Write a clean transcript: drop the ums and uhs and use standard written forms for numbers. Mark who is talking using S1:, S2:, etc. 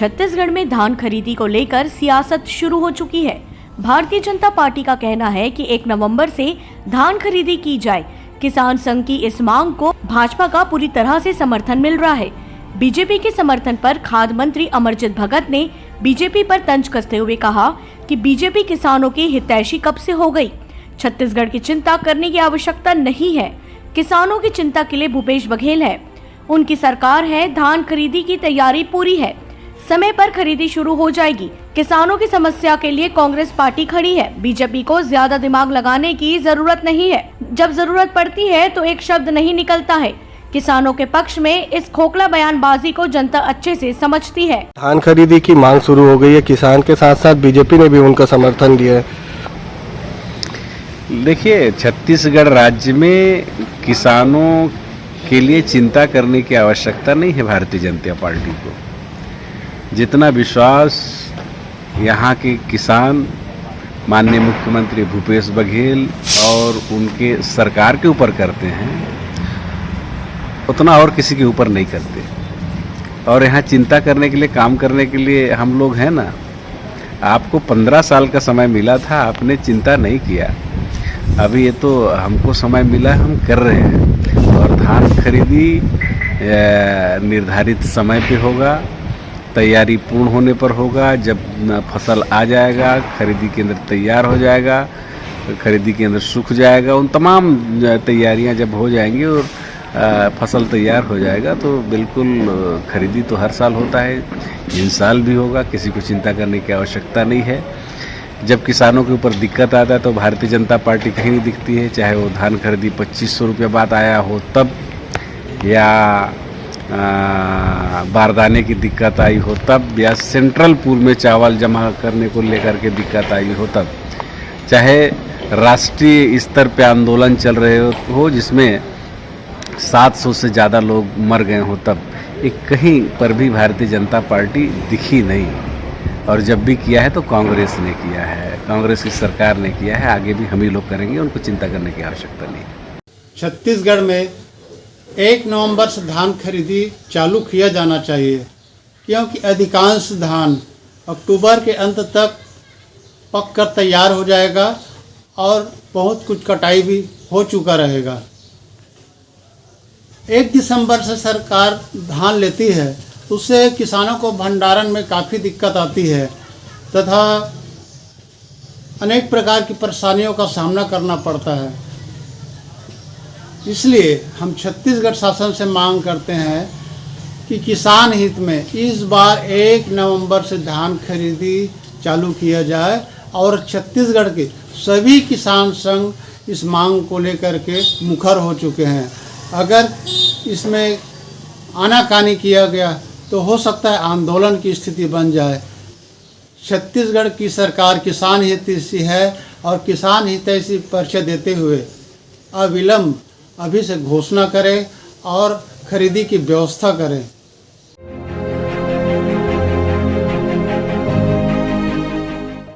S1: छत्तीसगढ़ में धान खरीदी को लेकर सियासत शुरू हो चुकी है। भारतीय जनता पार्टी का कहना है कि 1 नवंबर से धान खरीदी की जाए। किसान संघ की इस मांग को भाजपा का पूरी तरह से समर्थन मिल रहा है। बीजेपी के समर्थन पर खाद्य मंत्री अमरजीत भगत ने बीजेपी पर तंज कसते हुए कहा कि बीजेपी किसानों की हितैषी कब से हो गई। छत्तीसगढ़ की चिंता करने की आवश्यकता नहीं है। किसानों की चिंता के लिए भूपेश बघेल है, उनकी सरकार है। धान खरीदी की तैयारी पूरी है, समय पर खरीदी शुरू हो जाएगी। किसानों की समस्या के लिए कांग्रेस पार्टी खड़ी है। बीजेपी को ज्यादा दिमाग लगाने की जरूरत नहीं है। जब जरूरत पड़ती है तो एक शब्द नहीं निकलता है। किसानों के पक्ष में इस खोखला बयानबाजी को जनता अच्छे से समझती है।
S2: धान खरीदी की मांग शुरू हो गई है। किसान के साथ साथ बीजेपी ने भी उनका समर्थन दिया है।
S3: देखिए, छत्तीसगढ़ राज्य में किसानों के लिए चिंता करने की आवश्यकता नहीं है। भारतीय जनता पार्टी को जितना विश्वास यहाँ के किसान माननीय मुख्यमंत्री भूपेश बघेल और उनके सरकार के ऊपर करते हैं, उतना और किसी के ऊपर नहीं करते। और यहाँ चिंता करने के लिए, काम करने के लिए हम लोग हैं ना। आपको 15 साल का समय मिला था, आपने चिंता नहीं किया। अभी ये तो हमको समय मिला, हम कर रहे हैं। और धान खरीदी निर्धारित समय पे होगा, तैयारी पूर्ण होने पर होगा। जब फसल आ जाएगा, खरीदी केंद्र तैयार हो जाएगा, खरीदी केंद्र सूख जाएगा, उन तमाम तैयारियां जब हो जाएंगी और फसल तैयार हो जाएगा तो बिल्कुल खरीदी तो हर साल होता है, इस साल भी होगा। किसी को चिंता करने की आवश्यकता नहीं है। जब किसानों के ऊपर दिक्कत आता है तो भारतीय जनता पार्टी कहीं नहीं दिखती है, चाहे वो धान खरीदी 2500 रुपये बाद आया हो तब, या बारदाने की दिक्कत आई हो तब, या सेंट्रल पूल में चावल जमा करने को लेकर के दिक्कत आई हो तब, चाहे राष्ट्रीय स्तर पे आंदोलन चल रहे हो जिसमें 700 से ज़्यादा लोग मर गए हो तब, एक कहीं पर भी भारतीय जनता पार्टी दिखी नहीं। और जब भी किया है तो कांग्रेस ने किया है, कांग्रेस की सरकार ने किया है। आगे भी हम ही लोग करेंगे, उनको चिंता करने की आवश्यकता नहीं।
S4: छत्तीसगढ़ में 1 नवंबर से धान खरीदी चालू किया जाना चाहिए, क्योंकि अधिकांश धान अक्टूबर के अंत तक पक कर तैयार हो जाएगा और बहुत कुछ कटाई भी हो चुका रहेगा। 1 दिसंबर से सरकार धान लेती है, उससे किसानों को भंडारण में काफ़ी दिक्कत आती है तथा अनेक प्रकार की परेशानियों का सामना करना पड़ता है। इसलिए हम छत्तीसगढ़ शासन से मांग करते हैं कि किसान हित में इस बार 1 नवंबर से धान खरीदी चालू किया जाए और छत्तीसगढ़ के सभी किसान संघ इस मांग को लेकर के मुखर हो चुके हैं। अगर इसमें आनाकानी किया गया तो हो सकता है आंदोलन की स्थिति बन जाए। छत्तीसगढ़ की सरकार किसान हितैषी है और किसान हितैषी परिचय देते हुए अविलंब अभी से घोषणा करें और खरीदी की व्यवस्था करें।